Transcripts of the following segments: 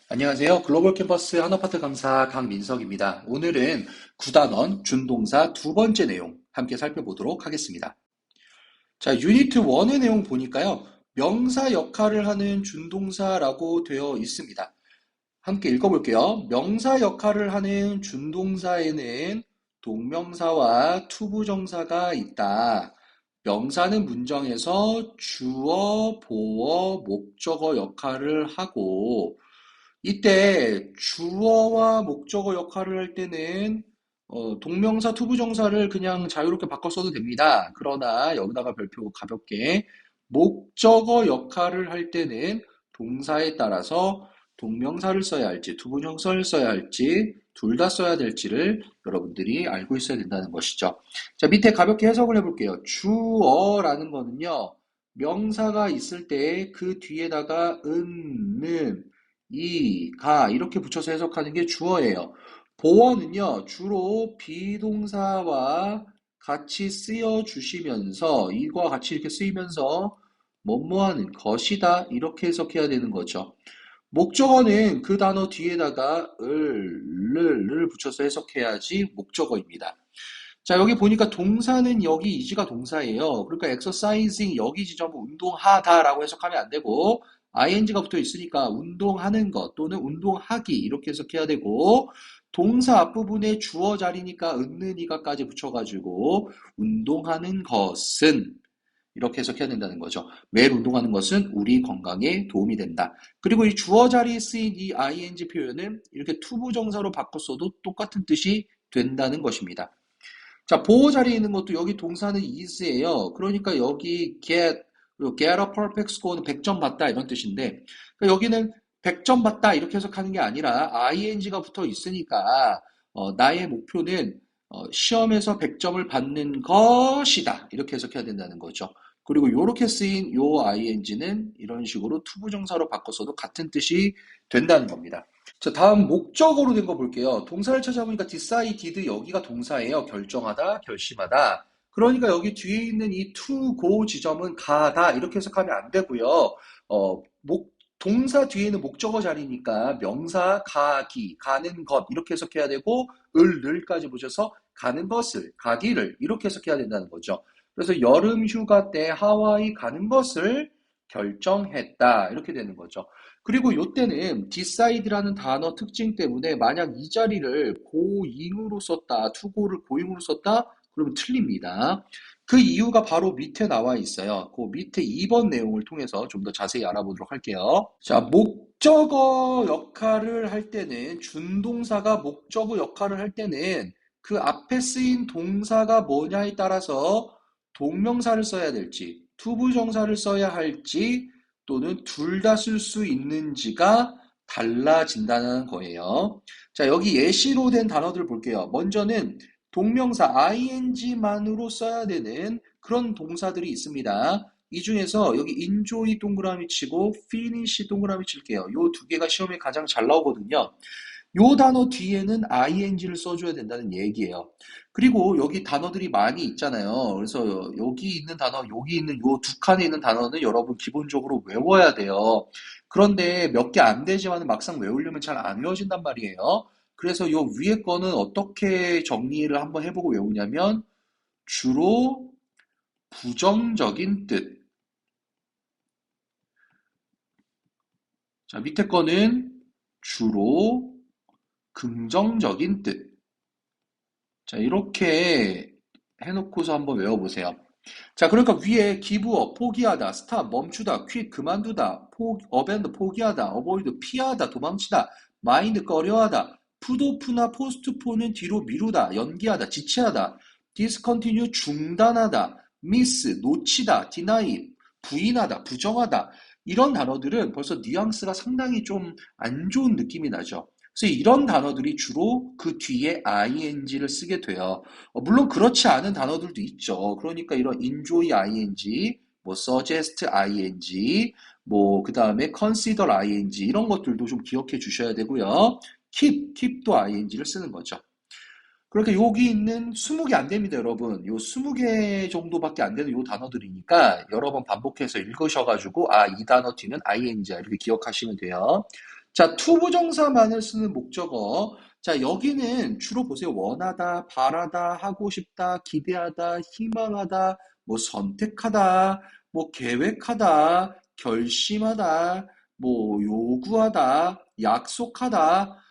안녕하세요. 글로벌 캠퍼스 한화파트 강사 강민석입니다. 오늘은 구단원 준동사 두 번째 내용 함께 살펴보도록 하겠습니다. 자, 유니트 1의 내용 보니까요. 명사 역할을 하는 준동사라고 되어 있습니다. 함께 읽어볼게요. 명사 역할을 하는 준동사에는 동명사와 투부정사가 있다. 명사는 문장에서 주어, 보어, 목적어 역할을 하고 이때 주어와 목적어 역할을 할 때는 동명사 투부정사를 그냥 자유롭게 바꿔 써도 됩니다. 그러나 여기다가 별표 가볍게 목적어 역할을 할 때는 동사에 따라서 동명사를 써야 할지 투부정사를 써야 할지 둘 다 써야 될지를 여러분들이 알고 있어야 된다는 것이죠. 자, 밑에 가볍게 해석을 해볼게요. 주어라는 거는요. 명사가 있을 때 그 뒤에다가 는, 가 이렇게 붙여서 해석하는 게 주어예요. 보어는요, 주로 비동사와 같이 쓰여 주시면서 이거와 같이 이렇게 쓰이면서 뭐뭐하는 것이다 이렇게 해석해야 되는 거죠. 목적어는 그 단어 뒤에다가 를 붙여서 해석해야지 목적어입니다. 자, 여기 보니까 동사는 여기 이지가 동사예요. 그러니까 exercising 여기 지점은 운동하다라고 해석하면 안 되고 ing가 붙어 있으니까 운동하는 것 또는 운동하기 이렇게 해석해야 되고 동사 앞부분에 주어 자리니까 은는 이가까지 붙여가지고 운동하는 것은 이렇게 해석해야 된다는 거죠. 매일 운동하는 것은 우리 건강에 도움이 된다. 그리고 이 주어 자리에 쓰인 이 ing 표현은 이렇게 투부정사로 바꿨어도 똑같은 뜻이 된다는 것입니다. 자, 보호 자리에 있는 것도 여기 동사는 is예요. 그러니까 여기 get a perfect score는 100점 받다 이런 뜻인데 그러니까 여기는 100점 받다 이렇게 해석하는 게 아니라 ing가 붙어 있으니까 나의 목표는 시험에서 100점을 받는 것이다 이렇게 해석해야 된다는 거죠. 그리고 이렇게 쓰인 요 ing는 이런 식으로 투부정사로 바꿔서도 같은 뜻이 된다는 겁니다. 자, 다음 목적어로 된 거 볼게요. 동사를 찾아보니까 decide 여기가 동사예요. 결정하다, 결심하다. 그러니까 여기 뒤에 있는 이 to go 지점은 가다 이렇게 해석하면 안 되고요. 동사 뒤에 있는 목적어 자리니까 명사 가기, 가는 것 이렇게 해석해야 되고 을까지 보셔서 가는 것을, 가기를 이렇게 해석해야 된다는 거죠. 그래서 여름 휴가 때 하와이 가는 것을 결정했다 이렇게 되는 거죠. 그리고 요때는 decide라는 단어 특징 때문에 만약 이 자리를 고잉으로 썼다, 투고를 고잉으로 썼다, 그러면 틀립니다. 그 이유가 바로 밑에 나와 있어요. 그 밑에 2번 내용을 통해서 좀 더 자세히 알아보도록 할게요. 자, 목적어 역할을 할 때는, 준동사가 목적어 역할을 할 때는 그 앞에 쓰인 동사가 뭐냐에 따라서 동명사를 써야 될지, 투부정사를 써야 할지, 또는 둘 다 쓸 수 있는지가 달라진다는 거예요. 자, 여기 예시로 된 단어들을 볼게요. 먼저는 동명사 ing만으로 써야 되는 그런 동사들이 있습니다. 이 중에서 여기 enjoy 동그라미 치고 finish 동그라미 칠게요. 요 두 개가 시험에 가장 잘 나오거든요. 요 단어 뒤에는 ing를 써줘야 된다는 얘기예요. 그리고 여기 단어들이 많이 있잖아요. 그래서 여기 있는 단어, 여기 있는 요 두 칸에 있는 단어는 여러분 기본적으로 외워야 돼요. 그런데 몇 개 안 되지만 막상 외우려면 잘 안 외워진단 말이에요. 그래서 요 위에 거는 어떻게 정리를 한번 해보고 외우냐면 주로 부정적인 뜻. 자, 밑에 거는 주로 긍정적인 뜻. 자, 이렇게 해놓고서 한번 외워보세요. 자, 그러니까 위에 기브업, 포기하다, 스탑, 멈추다, 퀵, 그만두다, 어밴드, 포기하다, 어보이드, 피하다, 도망치다, 마인드, 꺼려하다, 풋오프나 포스트폰은 뒤로 미루다, 연기하다, 지체하다, 디스컨티뉴, 중단하다, 미스, 놓치다, 디나이, 부인하다, 부정하다. 이런 단어들은 벌써 뉘앙스가 상당히 좀 안 좋은 느낌이 나죠. 그래서 이런 단어들이 주로 그 뒤에 ing를 쓰게 돼요. 물론 그렇지 않은 단어들도 있죠. 그러니까 이런 enjoy ing, 뭐 suggest ing, 뭐 그 다음에 consider ing 이런 것들도 좀 기억해 주셔야 되고요. keep도 ing를 쓰는 거죠. 그러니까 여기 있는 20개 안 됩니다, 여러분. 요 20개 정도밖에 안 되는 요 단어들이니까 여러 번 반복해서 읽으셔가지고 이 단어 뒤는 ing야 이렇게 기억하시면 돼요. 자, 투부정사만을 쓰는 목적어. 자, 여기는 주로 보세요. 원하다, 바라다, 하고 싶다, 기대하다, 희망하다, 뭐 선택하다, 뭐 계획하다, 결심하다, 뭐 요구하다, 약속하다,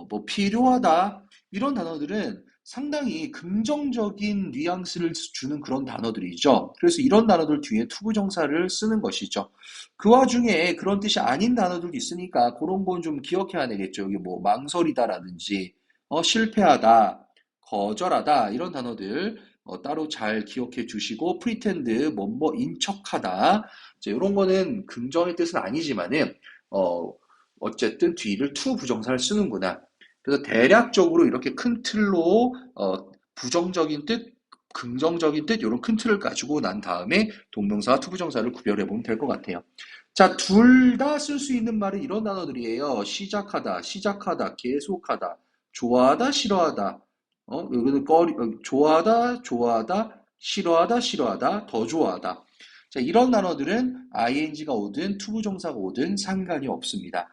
뭐 필요하다. 이런 단어들은 상당히 긍정적인 뉘앙스를 주는 그런 단어들이죠. 그래서 이런 단어들 뒤에 투부정사를 쓰는 것이죠. 그 와중에 그런 뜻이 아닌 단어들도 있으니까 그런 건 좀 기억해야 되겠죠. 여기 뭐 망설이다라든지 실패하다, 거절하다 이런 단어들 따로 잘 기억해 주시고 pretend 뭐뭐인 척하다 이제 이런 거는 긍정의 뜻은 아니지만은 어, 어쨌든 뒤를 to 부정사를 쓰는구나. 그래서 대략적으로 이렇게 큰 틀로 부정적인 뜻, 긍정적인 뜻 이런 큰 틀을 가지고 난 다음에 동명사와 투부정사를 구별해 보면 될 것 같아요. 자, 둘 다 쓸 수 있는 말은 이런 단어들이에요. 시작하다, 시작하다, 계속하다, 좋아하다, 싫어하다. 여기는 좋아하다, 좋아하다, 싫어하다, 싫어하다, 더 좋아하다. 자, 이런 단어들은 ing가 오든 투부정사가 오든 상관이 없습니다.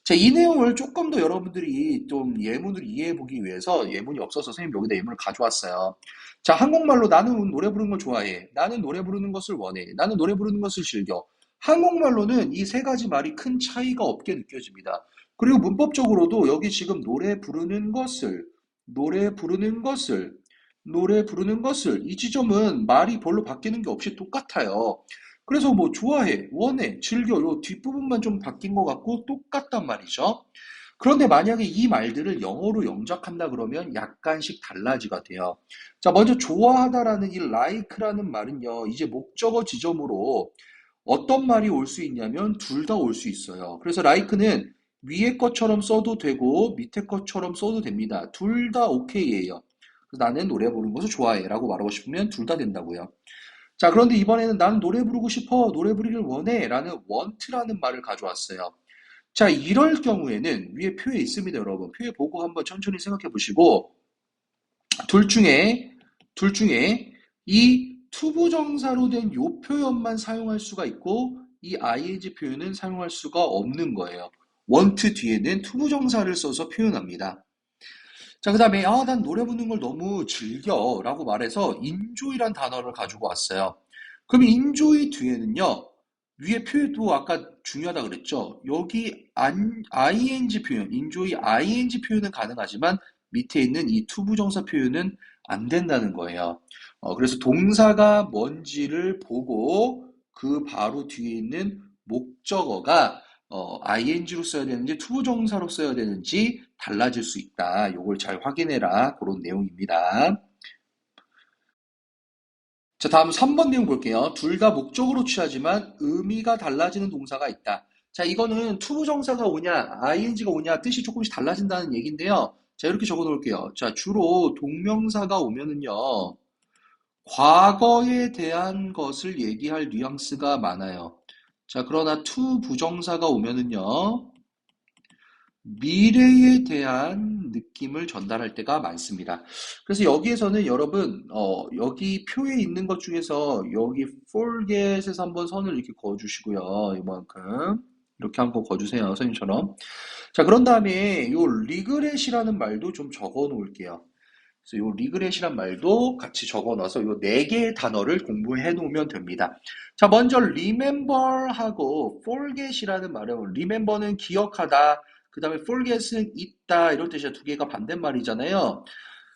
자, 이 내용을 조금 더 여러분들이 좀 예문을 이해해 보기 위해서 예문이 없어서 선생님 여기다 예문을 가져왔어요. 자, 한국말로 나는 노래 부르는 걸 좋아해. 나는 노래 부르는 것을 원해. 나는 노래 부르는 것을 즐겨. 한국말로는 이 세 가지 말이 큰 차이가 없게 느껴집니다. 그리고 문법적으로도 여기 지금 노래 부르는 것을, 노래 부르는 것을, 노래 부르는 것을 이 지점은 말이 별로 바뀌는 게 없이 똑같아요. 그래서 뭐 좋아해, 원해, 즐겨 요 뒷부분만 좀 바뀐 것 같고 똑같단 말이죠. 그런데 만약에 이 말들을 영어로 영작한다 그러면 약간씩 달라지가 돼요. 자, 먼저 좋아하다라는 이 like라는 말은요, 이제 목적어 지점으로 어떤 말이 올 수 있냐면 둘 다 올 수 있어요. 그래서 like는 위에 것처럼 써도 되고 밑에 것처럼 써도 됩니다. 둘 다 오케이예요. 나는 노래 부르는 것을 좋아해 라고 말하고 싶으면 둘 다 된다고요. 자, 그런데 이번에는 나는 노래 부르고 싶어, 노래 부르기를 원해 라는 want라는 말을 가져왔어요. 자, 이럴 경우에는 위에 표에 있습니다, 여러분. 표에 보고 한번 천천히 생각해 보시고 둘 중에 둘 중에 이 투부정사로 된 요 표현만 사용할 수가 있고 이 ing 표현은 사용할 수가 없는 거예요. want 뒤에는 투부정사를 써서 표현합니다. 자, 그 다음에 난 노래 부르는 걸 너무 즐겨 라고 말해서 enjoy란 단어를 가지고 왔어요. 그럼 enjoy 뒤에는요. 위에 표현도 아까 중요하다 그랬죠. 여기 ing 표현, enjoy ing 표현은 가능하지만 밑에 있는 이 투부정사 표현은 안 된다는 거예요. 그래서 동사가 뭔지를 보고 그 바로 뒤에 있는 목적어가 ing로 써야 되는지 투부정사로 써야 되는지 달라질 수 있다. 요걸 잘 확인해라. 그런 내용입니다. 자, 다음 3번 내용 볼게요. 둘 다 목적으로 취하지만 의미가 달라지는 동사가 있다. 자, 이거는 투부정사가 오냐, ing가 오냐 뜻이 조금씩 달라진다는 얘기인데요. 자, 이렇게 적어 놓을게요. 자, 주로 동명사가 오면은요. 과거에 대한 것을 얘기할 뉘앙스가 많아요. 자, 그러나 투부정사가 오면은요. 미래에 대한 느낌을 전달할 때가 많습니다. 그래서 여기에서는 여러분, 여기 표에 있는 것 중에서 여기 forget에서 한번 선을 이렇게 그어주시고요. 이만큼. 이렇게 한번 그어주세요. 선생님처럼. 자, 그런 다음에 요 regret이라는 말도 좀 적어 놓을게요. 그래서 요 regret이란 말도 같이 적어 놔서 요 네 개의 단어를 공부해 놓으면 됩니다. 자, 먼저 remember하고 forget이라는 말은 remember는 기억하다, 그 다음에 forget은 있다 이런 뜻이야. 두 개가 반대말이잖아요.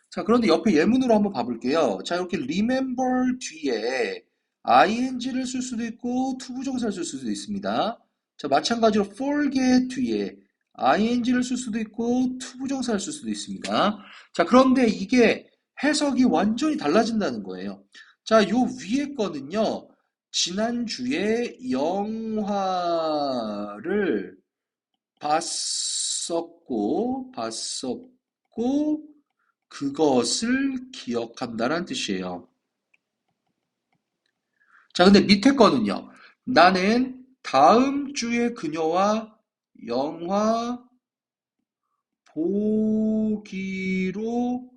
자, 그런데 옆에 예문으로 한번 봐볼게요. 자, 이렇게 remember 뒤에 ing를 쓸 수도 있고 투부정사를 쓸 수도 있습니다. 자, 마찬가지로 forget 뒤에 ing를 쓸 수도 있고 투부정사를 쓸 수도 있습니다. 자, 그런데 이게 해석이 완전히 달라진다는 거예요. 자, 요 위에 거는요. 지난주에 영화를 봤었고, 그것을 기억한다는 뜻이에요. 자, 근데 밑에 거는요. 나는 다음 주에 그녀와 영화 보기로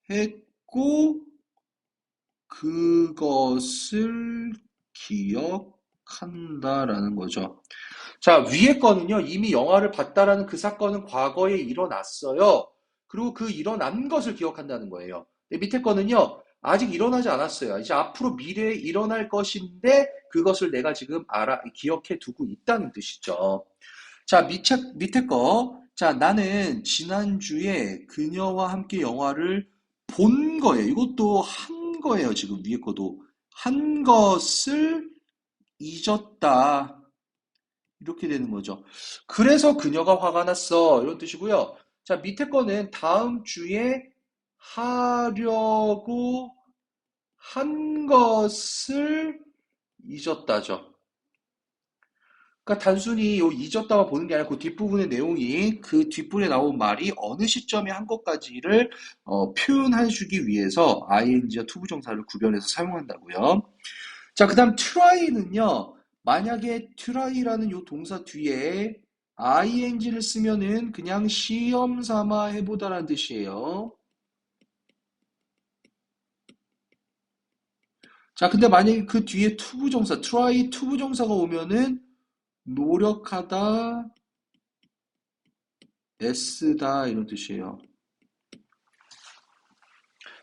했고, 그것을 기억한다라는 거죠. 자, 위에 거는요, 이미 영화를 봤다라는 그 사건은 과거에 일어났어요. 그리고 그 일어난 것을 기억한다는 거예요. 근데 밑에 거는요, 아직 일어나지 않았어요. 이제 앞으로 미래에 일어날 것인데, 그것을 내가 지금 기억해 두고 있다는 뜻이죠. 자, 밑에 거. 자, 나는 지난주에 그녀와 함께 영화를 본 거예요. 이것도 한 거예요. 지금 위에 거도. 한 것을 잊었다. 이렇게 되는 거죠. 그래서 그녀가 화가 났어. 이런 뜻이고요. 자, 밑에 거는 다음 주에 하려고 한 것을 잊었다죠. 그러니까 단순히 요 잊었다가 보는 게 아니라 그 뒷부분의 내용이 그 뒷부분에 나온 말이 어느 시점에 한 것까지를 표현해 주기 위해서 ing와 투부정사를 구별해서 사용한다고요. 자, 그 다음 try는요. 만약에 try라는 요 동사 뒤에 ing를 쓰면은 그냥 시험 삼아 해보다라는 뜻이에요. 자, 근데 만약에 그 뒤에 투부정사, try 투부정사가 오면은 노력하다, 애쓰다 이런 뜻이에요.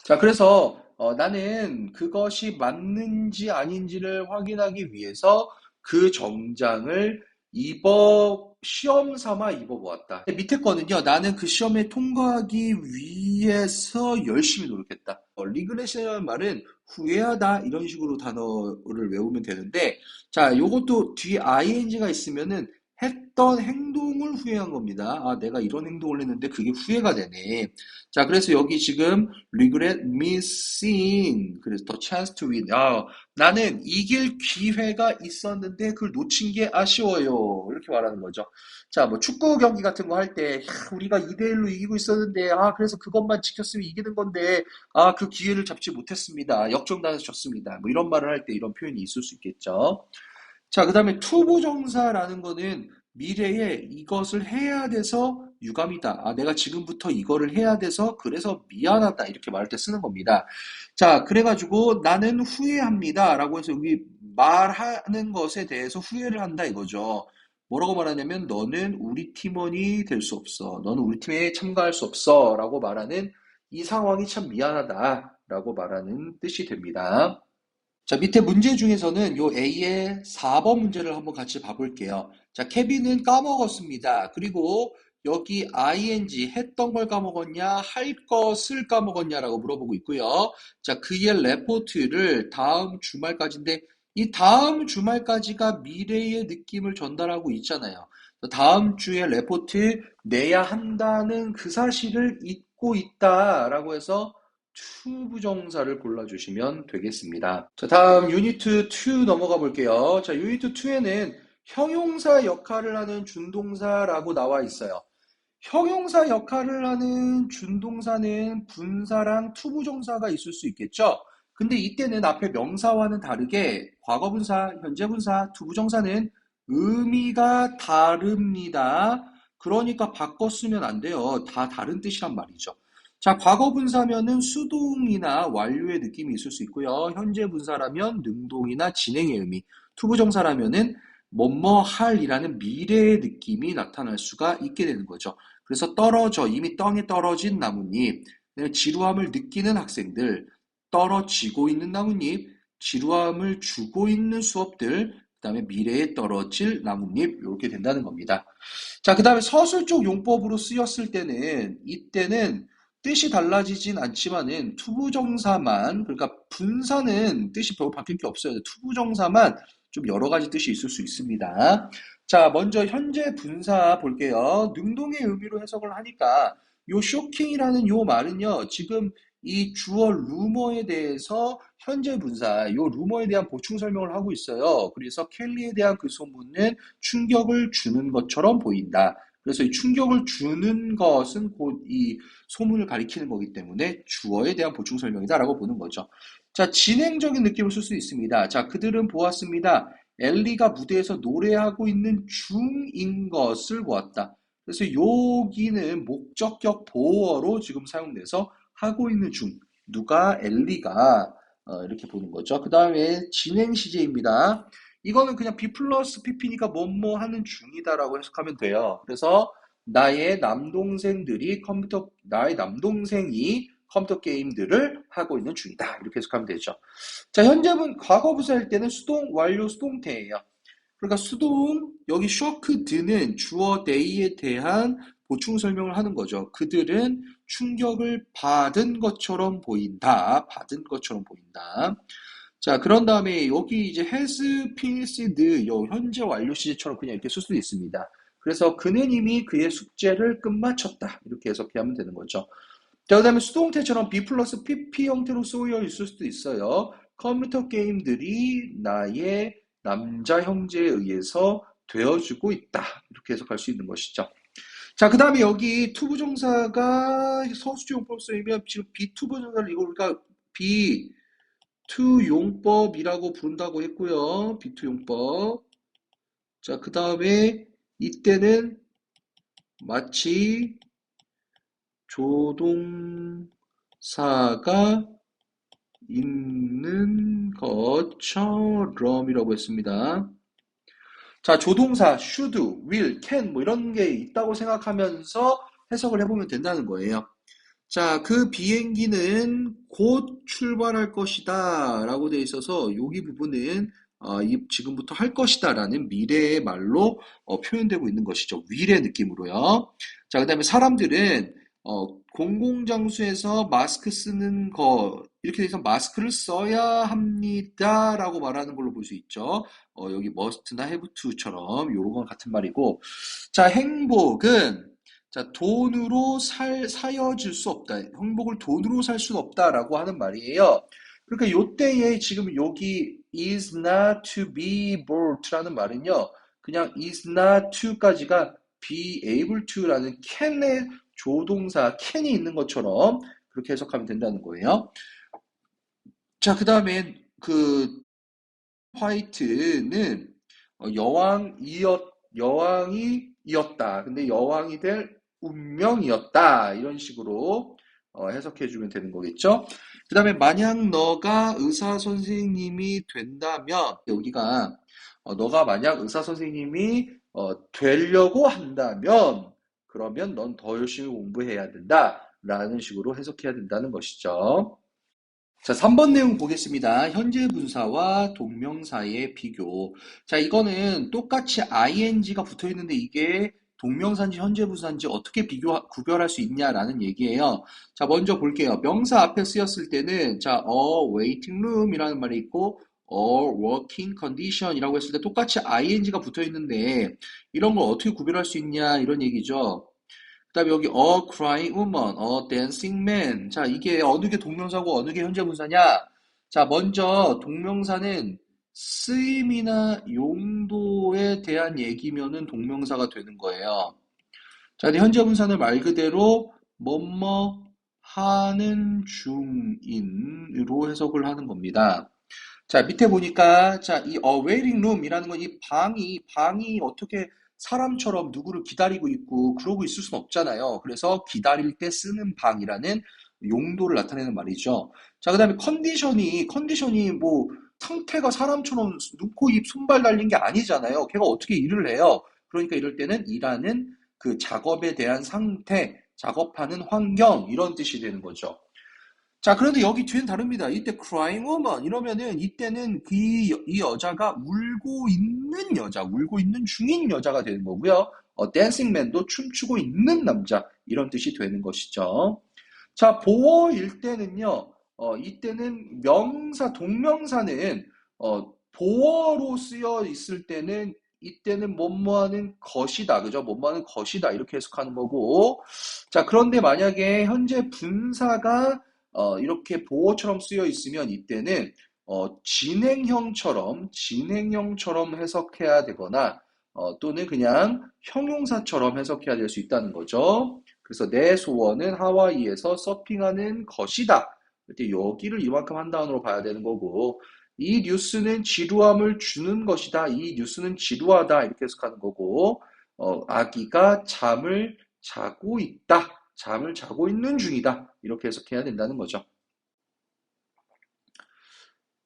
자, 그래서 나는 그것이 맞는지 아닌지를 확인하기 위해서 그 정장을 시험 삼아 입어보았다. 밑에 거는요, 나는 그 시험에 통과하기 위해서 열심히 노력했다. 리그레션이라는 말은 후회하다 이런 식으로 단어를 외우면 되는데, 자, 요것도 뒤에 ing가 있으면은 했던 행동을 후회한 겁니다. 아, 내가 이런 행동을 했는데 그게 후회가 되네. 자, 그래서 여기 지금 regret missing 그래서 the chance to win. 나는 이길 기회가 있었는데 그걸 놓친 게 아쉬워요. 이렇게 말하는 거죠. 자, 뭐 축구 경기 같은 거 할 때 우리가 2대1로 이기고 있었는데 그래서 그것만 지켰으면 이기는 건데 그 기회를 잡지 못했습니다. 역전당해서 졌습니다. 뭐 이런 말을 할 때 이런 표현이 있을 수 있겠죠. 자, 그 다음에 투부정사라는 거는 미래에 이것을 해야 돼서 유감이다. 내가 지금부터 이거를 해야 돼서 그래서 미안하다. 이렇게 말할 때 쓰는 겁니다. 자, 그래가지고 나는 후회합니다. 라고 해서 여기 말하는 것에 대해서 후회를 한다 이거죠. 뭐라고 말하냐면 너는 우리 팀원이 될 수 없어. 너는 우리 팀에 참가할 수 없어. 라고 말하는 이 상황이 참 미안하다. 라고 말하는 뜻이 됩니다. 자, 밑에 문제 중에서는 요 A의 4번 문제를 한번 같이 봐볼게요. 자, 케빈은 까먹었습니다. 그리고 여기 ing 했던 걸 까먹었냐, 할 것을 까먹었냐라고 물어보고 있고요. 자, 그의 레포트를 다음 주말까지인데 이 다음 주말까지가 미래의 느낌을 전달하고 있잖아요. 다음 주에 레포트 내야 한다는 그 사실을 잊고 있다라고 해서 투부정사를 골라주시면 되겠습니다. 자, 다음 유니트 2 넘어가 볼게요. 자, 유니트 2에는 형용사 역할을 하는 준동사라고 나와 있어요. 형용사 역할을 하는 준동사는 분사랑 투부정사가 있을 수 있겠죠? 근데 이때는 앞에 명사와는 다르게 과거분사, 현재분사, 투부정사는 의미가 다릅니다. 그러니까 바꿔 쓰면 안 돼요. 다 다른 뜻이란 말이죠. 자, 과거분사면은 수동이나 완료의 느낌이 있을 수 있고요. 현재분사라면 능동이나 진행의 의미, 투부정사라면은 뭐뭐 할이라는 미래의 느낌이 나타날 수가 있게 되는 거죠. 그래서 이미 땅에 떨어진 나뭇잎, 지루함을 느끼는 학생들, 떨어지고 있는 나뭇잎, 지루함을 주고 있는 수업들, 그 다음에 미래에 떨어질 나뭇잎, 이렇게 된다는 겁니다. 자, 그 다음에 서술적 용법으로 쓰였을 때는, 이때는 뜻이 달라지진 않지만은 투부정사만, 그러니까 분사는 뜻이 별로 바뀔 게 없어요. 투부정사만 좀 여러 가지 뜻이 있을 수 있습니다. 자, 먼저 현재 분사 볼게요. 능동의 의미로 해석을 하니까 요 쇼킹이라는 요 말은요. 지금 이 주어 루머에 대해서 현재 분사, 요 루머에 대한 보충 설명을 하고 있어요. 그래서 켈리에 대한 그 소문은 충격을 주는 것처럼 보인다. 그래서 이 충격을 주는 것은 곧 이 소문을 가리키는 거기 때문에 주어에 대한 보충 설명이다라고 보는 거죠. 자, 진행적인 느낌을 쓸 수 있습니다. 자, 그들은 보았습니다. 엘리가 무대에서 노래하고 있는 중인 것을 보았다. 그래서 여기는 목적격 보어로 지금 사용돼서 하고 있는 중. 누가 엘리가 이렇게 보는 거죠. 그 다음에 진행 시제입니다. 이거는 그냥 B 플러스 PP니까 뭐뭐 하는 중이다라고 해석하면 돼요. 그래서 나의 남동생이 컴퓨터 게임들을 하고 있는 중이다. 이렇게 해석하면 되죠. 자, 현재분 과거 부사일 때는 수동 완료 수동태예요. 그러니까 수동 여기 shocked는 주어 they에 대한 보충 설명을 하는 거죠. 그들은 충격을 받은 것처럼 보인다. 받은 것처럼 보인다. 자, 그런 다음에 여기 이제 has finished 요 현재 완료 시제처럼 그냥 이렇게 쓸 수도 있습니다. 그래서 그는 이미 그의 숙제를 끝마쳤다. 이렇게 해석하면 되는 거죠. 자, 그 다음에 수동태처럼 B 플러스 PP 형태로 쓰여 있을 수도 있어요. 컴퓨터 게임들이 나의 남자 형제에 의해서 되어주고 있다. 이렇게 해석할 수 있는 것이죠. 자, 그 다음에 여기 투부정사가 서술지 용법성이면 지금 비투부정사를 이거 우리가 비투용법이라고 부른다고 했고요. 비투용법. 자, 그 다음에 이때는 마치 조동사가 있는 것처럼이라고 했습니다. 자, 조동사 should, will, can 뭐 이런 게 있다고 생각하면서 해석을 해보면 된다는 거예요. 자, 그 비행기는 곧 출발할 것이다 라고 되어 있어서 여기 부분은 지금부터 할 것이다 라는 미래의 말로 표현되고 있는 것이죠. will의 느낌으로요. 자, 그 다음에 사람들은 공공장소에서 마스크 쓰는 거 이렇게 돼서 마스크를 써야 합니다 라고 말하는 걸로 볼 수 있죠. 여기 must나 have to처럼 요런 건 같은 말이고, 자, 행복은 자, 돈으로 사여질 수 없다. 행복을 돈으로 살 수는 없다라고 하는 말이에요. 그러니까 요때에 지금 여기 is not to be bought라는 말은요. 그냥 is not to까지가 be able to라는 can의 조동사 can이 있는 것처럼 그렇게 해석하면 된다는 거예요. 자, 그 다음에 그 화이트는 여왕이었다. 근데 여왕이 될 운명이었다. 이런 식으로 해석해주면 되는 거겠죠. 그 다음에 만약 너가 의사 선생님이 된다면 여기가 너가 만약 의사 선생님이 되려고 한다면 그러면 넌 더 열심히 공부해야 된다. 라는 식으로 해석해야 된다는 것이죠. 자, 3번 내용 보겠습니다. 현재 분사와 동명사의 비교. 자, 이거는 똑같이 ing가 붙어 있는데 이게 동명사인지 현재 분사인지 어떻게 구별할 수 있냐라는 얘기예요. 자, 먼저 볼게요. 명사 앞에 쓰였을 때는 자, a waiting room이라는 말이 있고 a working condition이라고 했을 때 똑같이 ing가 붙어 있는데 이런 걸 어떻게 구별할 수 있냐 이런 얘기죠. 그 다음에 여기 a crying woman, a dancing man. 자, 이게 어느 게 동명사고 어느 게 현재 분사냐? 자, 먼저 동명사는 쓰임이나 용도에 대한 얘기면은 동명사가 되는 거예요. 자, 근데 현재 분사는 말 그대로 뭐뭐 하는 중인으로 해석을 하는 겁니다. 자, 밑에 보니까, 자, 이 waiting room이라는 건 이 방이 어떻게 사람처럼 누구를 기다리고 있고, 그러고 있을 순 없잖아요. 그래서 기다릴 때 쓰는 방이라는 용도를 나타내는 말이죠. 자, 그 다음에 컨디션이 뭐, 상태가 사람처럼 눈, 코, 입, 손발 달린 게 아니잖아요. 걔가 어떻게 일을 해요? 그러니까 이럴 때는 일하는 그 작업에 대한 상태, 작업하는 환경, 이런 뜻이 되는 거죠. 자, 그런데 여기 뒤는 다릅니다. 이때 crying woman 이러면은 이때는 이 여자가 울고 있는 여자, 울고 있는 중인 여자가 되는 거고요. dancing man도 춤추고 있는 남자 이런 뜻이 되는 것이죠. 자, 보어일 때는요. 이때는 동명사는 보어로 쓰여 있을 때는 이때는 뭐뭐하는 것이다, 그죠? 뭐뭐하는 것이다 이렇게 해석하는 거고. 자, 그런데 만약에 현재 분사가 이렇게 보어처럼 쓰여 있으면 이때는 진행형처럼 해석해야 되거나 또는 그냥 형용사처럼 해석해야 될 수 있다는 거죠. 그래서 내 소원은 하와이에서 서핑하는 것이다. 이때 여기를 이만큼 한 단어로 봐야 되는 거고, 이 뉴스는 지루함을 주는 것이다. 이 뉴스는 지루하다. 이렇게 해석하는 거고, 아기가 잠을 자고 있다. 잠을 자고 있는 중이다. 이렇게 해석해야 된다는 거죠.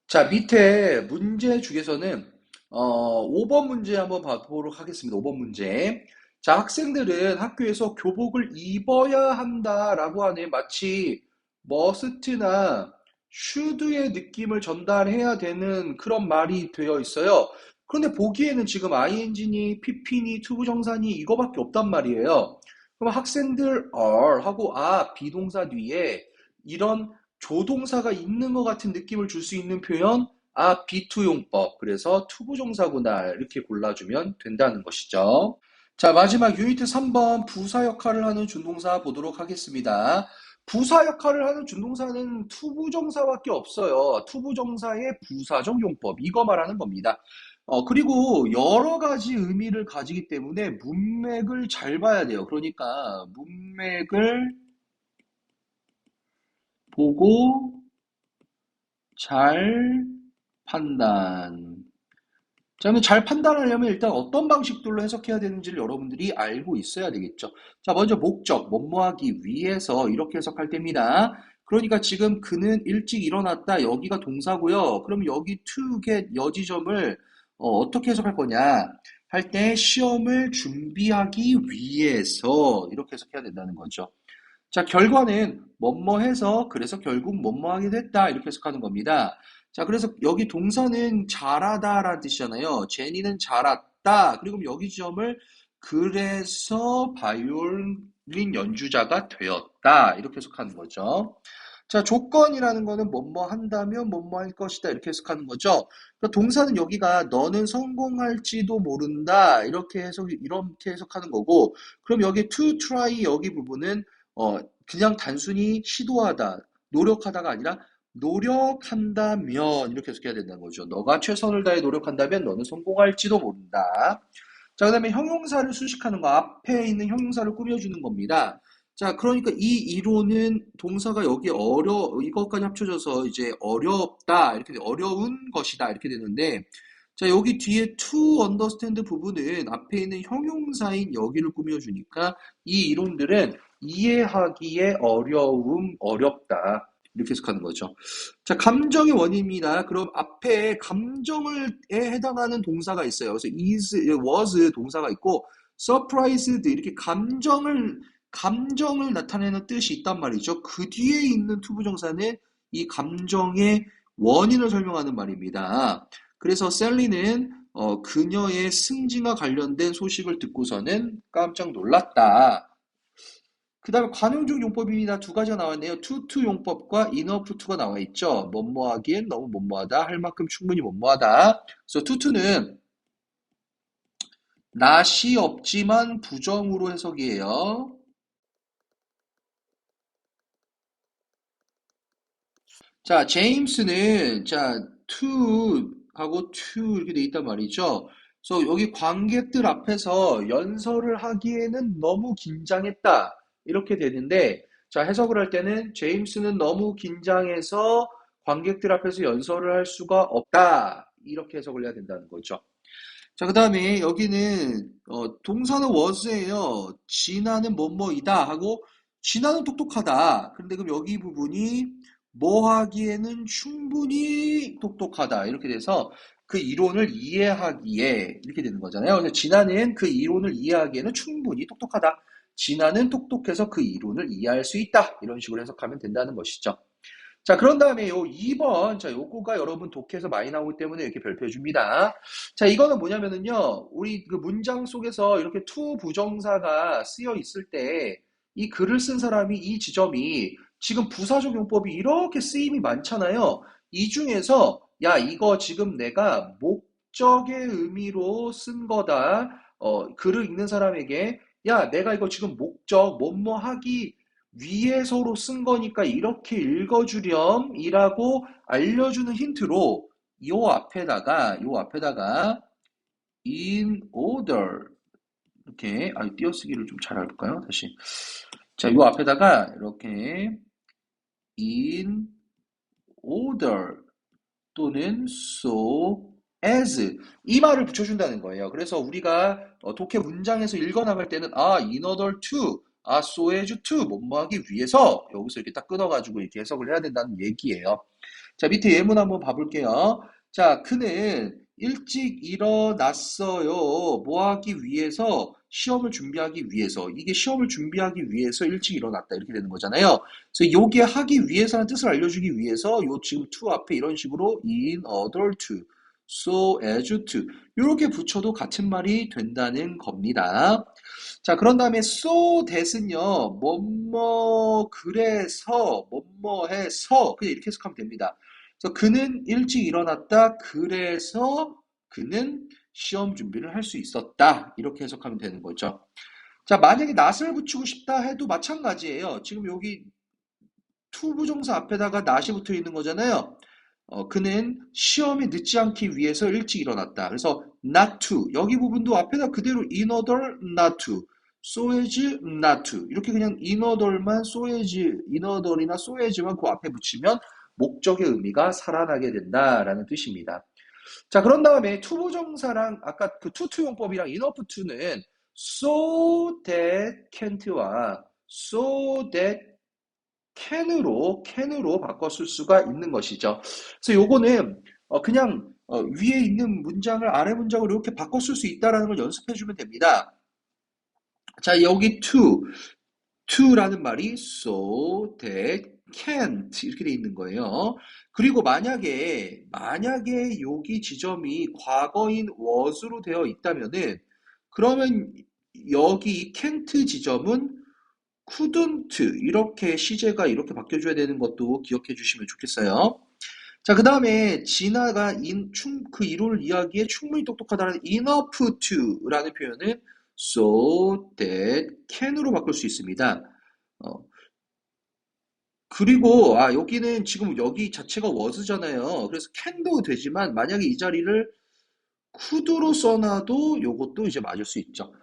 자, 밑에 문제 중에서는 5번 문제 한번 봐보도록 하겠습니다. 5번 문제. 자, 학생들은 학교에서 교복을 입어야 한다라고 하는 마치 머스트나 슈드의 느낌을 전달해야 되는 그런 말이 되어 있어요. 그런데 보기에는 지금 ing니, pp니, 투부정사니 이거밖에 없단 말이에요. 그럼 학생들 are 하고 비동사 뒤에 이런 조동사가 있는 것 같은 느낌을 줄 수 있는 표현 비투용법. 그래서 투부정사구나. 이렇게 골라주면 된다는 것이죠. 자, 마지막 유니트 3번 부사 역할을 하는 준동사 보도록 하겠습니다. 부사 역할을 하는 준동사는 투부정사밖에 없어요. 투부정사의 부사적 용법. 이거 말하는 겁니다. 그리고 여러 가지 의미를 가지기 때문에 문맥을 잘 봐야 돼요. 그러니까 문맥을 보고 잘 판단. 자, 그러면 잘 판단하려면 일단 어떤 방식들로 해석해야 되는지를 여러분들이 알고 있어야 되겠죠. 자, 먼저 목적, 뭐뭐하기 위해서 이렇게 해석할 때입니다. 그러니까 지금 그는 일찍 일어났다. 여기가 동사고요. 그럼 여기 to get 여지점을 어떻게 해석할 거냐? 할 때 시험을 준비하기 위해서 이렇게 해석해야 된다는 거죠. 자, 결과는 뭐뭐해서 그래서 결국 뭐뭐하게 됐다 이렇게 해석하는 겁니다. 자, 그래서 여기 동사는 잘하다라는 뜻이잖아요. 제니는 잘했다. 그리고 여기 지점을 그래서 바이올린 연주자가 되었다 이렇게 해석하는 거죠. 자, 조건이라는 거는 뭐뭐 한다면 뭐뭐 할 것이다 이렇게 해석하는 거죠. 그러니까 동사는 여기가 너는 성공할지도 모른다 이렇게 해석하는 거고, 그럼 여기 to try 여기 부분은 그냥 단순히 시도하다, 노력하다가 아니라 노력한다면 이렇게 해석해야 된다는 거죠. 너가 최선을 다해 노력한다면 너는 성공할지도 모른다. 자, 그다음에 형용사를 수식하는 거, 앞에 있는 형용사를 꾸며주는 겁니다. 자, 그러니까 이 이론은 동사가 여기 이것까지 합쳐져서 이제 어렵다, 이렇게 어려운 것이다, 이렇게 되는데, 자, 여기 뒤에 to understand 부분은 앞에 있는 형용사인 여기를 꾸며주니까 이 이론들은 이해하기에 어렵다. 이렇게 해석하는 거죠. 자, 감정의 원인입니다. 그럼 앞에 감정에 해당하는 동사가 있어요. 그래서 is, was 동사가 있고, surprised 이렇게 감정을 나타내는 뜻이 있단 말이죠. 그 뒤에 있는 투부정사는 이 감정의 원인을 설명하는 말입니다. 그래서 셀리는 그녀의 승진과 관련된 소식을 듣고서는 깜짝 놀랐다. 그 다음에 관용적 용법입니다. 두 가지가 나왔네요. to 용법과 enough to가 나와 있죠. 뭐뭐하기엔 너무 뭐뭐하다, 할 만큼 충분히 뭐뭐하다. 그래서 to는 낫이 없지만 부정으로 해석이에요. 자, 제임스는 to 하고 to 이렇게 돼 있단 말이죠. 그래서 여기 관객들 앞에서 연설을 하기에는 너무 긴장했다. 이렇게 되는데, 자, 해석을 할 때는 제임스는 너무 긴장해서 관객들 앞에서 연설을 할 수가 없다. 이렇게 해석을 해야 된다는 거죠. 자, 그 다음에 여기는 동사는 was예요. 진아는 뭐뭐이다 하고 진아는 똑똑하다. 그런데 그럼 여기 부분이 뭐 하기에는 충분히 똑똑하다. 이렇게 돼서 그 이론을 이해하기에 이렇게 되는 거잖아요. 그래서 진아는 그 이론을 이해하기에는 충분히 똑똑하다. 진아는 똑똑해서 그 이론을 이해할 수 있다. 이런 식으로 해석하면 된다는 것이죠. 자, 그런 다음에 요 2번, 자, 요거가 여러분 독해에서 많이 나오기 때문에 이렇게 별표해 줍니다. 자, 이거는 뭐냐면은요, 우리 그 문장 속에서 이렇게 to 부정사가 쓰여 있을 때, 이 글을 쓴 사람이 이 지점이 지금 부사적 용법이 이렇게 쓰임이 많잖아요. 이 중에서, 야, 이거 지금 내가 목적의 의미로 쓴 거다. 글을 읽는 사람에게, 야, 내가 이거 지금 목적, 뭐뭐 하기, 위에서로 쓴 거니까 이렇게 읽어주렴 이라고 알려주는 힌트로 요 앞에다가 in order 이렇게 띄어쓰기를 좀 잘 해볼까요? 다시 자, 요 앞에다가 이렇게 in order 또는 so as 이 말을 붙여준다는 거예요. 그래서 우리가 독해 문장에서 읽어나갈 때는 in order to so as to 뭐뭐하기 위해서 여기서 이렇게 딱 끊어가지고 이렇게 해석을 해야 된다는 얘기예요. 자, 밑에 예문 한번 봐볼게요. 자, 그는 일찍 일어났어요. 뭐 하기 위해서? 시험을 준비하기 위해서. 이게 시험을 준비하기 위해서 일찍 일어났다. 이렇게 되는 거잖아요. 그래서 요게 하기 위해서라는 뜻을 알려주기 위해서 요 지금 to 앞에 이런 식으로 in order to, so as to 이렇게 붙여도 같은 말이 된다는 겁니다. 자, 그런 다음에 so that은요, 뭐뭐 그래서, 뭐뭐 해서, 그냥 이렇게 해석하면 됩니다. 그래서 그는 일찍 일어났다, 그래서 그는 시험 준비를 할 수 있었다. 이렇게 해석하면 되는 거죠. 자, 만약에 not을 붙이고 싶다 해도 마찬가지예요. 지금 여기 to 부정사 앞에다가 not이 붙어 있는 거잖아요. 그는 시험에 늦지 않기 위해서 일찍 일어났다. 그래서 not to 여기 부분도 앞에다 그대로 in order not to, so as not to 이렇게 그냥 in order만 so as, in order이나 so as만 그 앞에 붙이면 목적의 의미가 살아나게 된다라는 뜻입니다. 자, 그런 다음에 to 부정사랑 아까 그 to 용법이랑 enough to는 so that can't와 so that can으로 바꿔 쓸 수가 있는 것이죠. 그래서 요거는 그냥 위에 있는 문장을 아래 문장으로 이렇게 바꿔 쓸 수 있다라는 걸 연습해 주면 됩니다. 자, 여기 to라는 말이 so that can't 이렇게 돼 있는 거예요. 그리고 만약에 여기 지점이 과거인 was로 되어 있다면은 그러면 여기 can't 지점은 couldn't 이렇게 시제가 이렇게 바뀌어줘야 되는 것도 기억해 주시면 좋겠어요. 자, 그 다음에 진아가 그 이론을 이해하기에 충분히 똑똑하다는 enough to라는 표현은 so that can으로 바꿀 수 있습니다. 그리고 여기는 지금 여기 자체가 was잖아요. 그래서 can도 되지만 만약에 이 자리를 could로 써놔도 요것도 이제 맞을 수 있죠.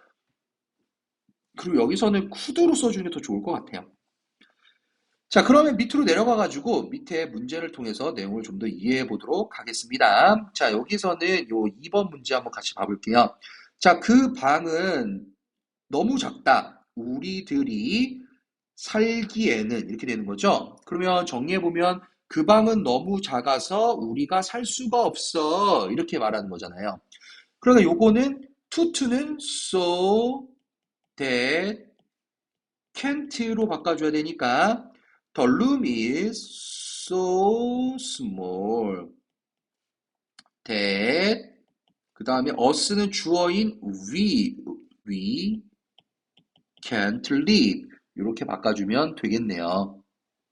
그리고 여기서는 could로 써주는 게 더 좋을 것 같아요. 자, 그러면 밑으로 내려가가지고 밑에 문제를 통해서 내용을 좀 더 이해해 보도록 하겠습니다. 자, 여기서는 요 2번 문제 한번 같이 봐볼게요. 자, 그 방은 너무 작다. 우리들이 살기에는 이렇게 되는 거죠. 그러면 정리해보면 그 방은 너무 작아서 우리가 살 수가 없어. 이렇게 말하는 거잖아요. 그러니까 요거는 to는 so that can't로 바꿔줘야 되니까 The room is so small that 그 다음에 us는 주어인 we can't live 이렇게 바꿔주면 되겠네요.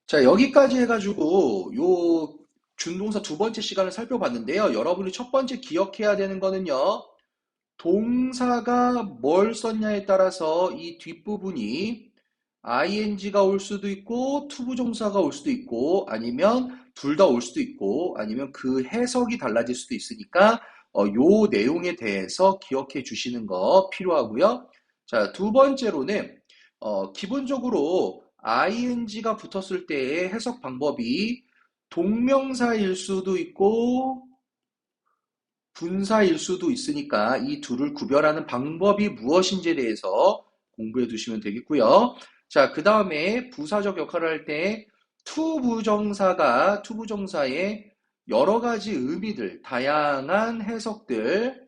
자, 여기까지 해가지고 요 준동사 두 번째 시간을 살펴봤는데요. 여러분이 첫 번째 기억해야 되는 거는요. 동사가 뭘 썼냐에 따라서 이 뒷부분이 ing가 올 수도 있고 투부정사가 올 수도 있고 아니면 둘 다 올 수도 있고 아니면 그 해석이 달라질 수도 있으니까 요 내용에 대해서 기억해 주시는 거 필요하고요. 자, 두 번째로는 기본적으로 ing가 붙었을 때의 해석 방법이 동명사일 수도 있고 분사일 수도 있으니까 이 둘을 구별하는 방법이 무엇인지에 대해서 공부해 두시면 되겠고요. 자, 그 다음에 부사적 역할을 할 때 투부정사의 여러 가지 의미들, 다양한 해석들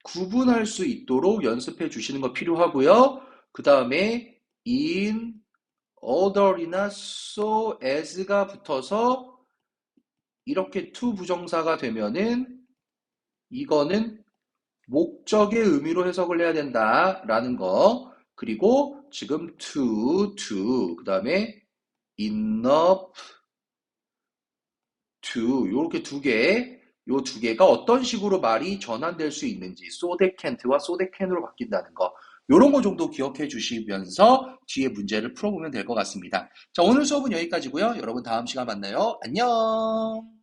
구분할 수 있도록 연습해 주시는 거 필요하고요. 그 다음에 in, order이나 so as가 붙어서 이렇게 to 부정사가 되면은 이거는 목적의 의미로 해석을 해야 된다라는 거. 그리고 지금 to 그 다음에 enough to 요렇게 요 두 개가 어떤 식으로 말이 전환될 수 있는지 so that can't와 so that can으로 바뀐다는 거. 요런 거 정도 기억해 주시면서 뒤에 문제를 풀어보면 될 것 같습니다. 자, 오늘 수업은 여기까지고요. 여러분 다음 시간 만나요. 안녕.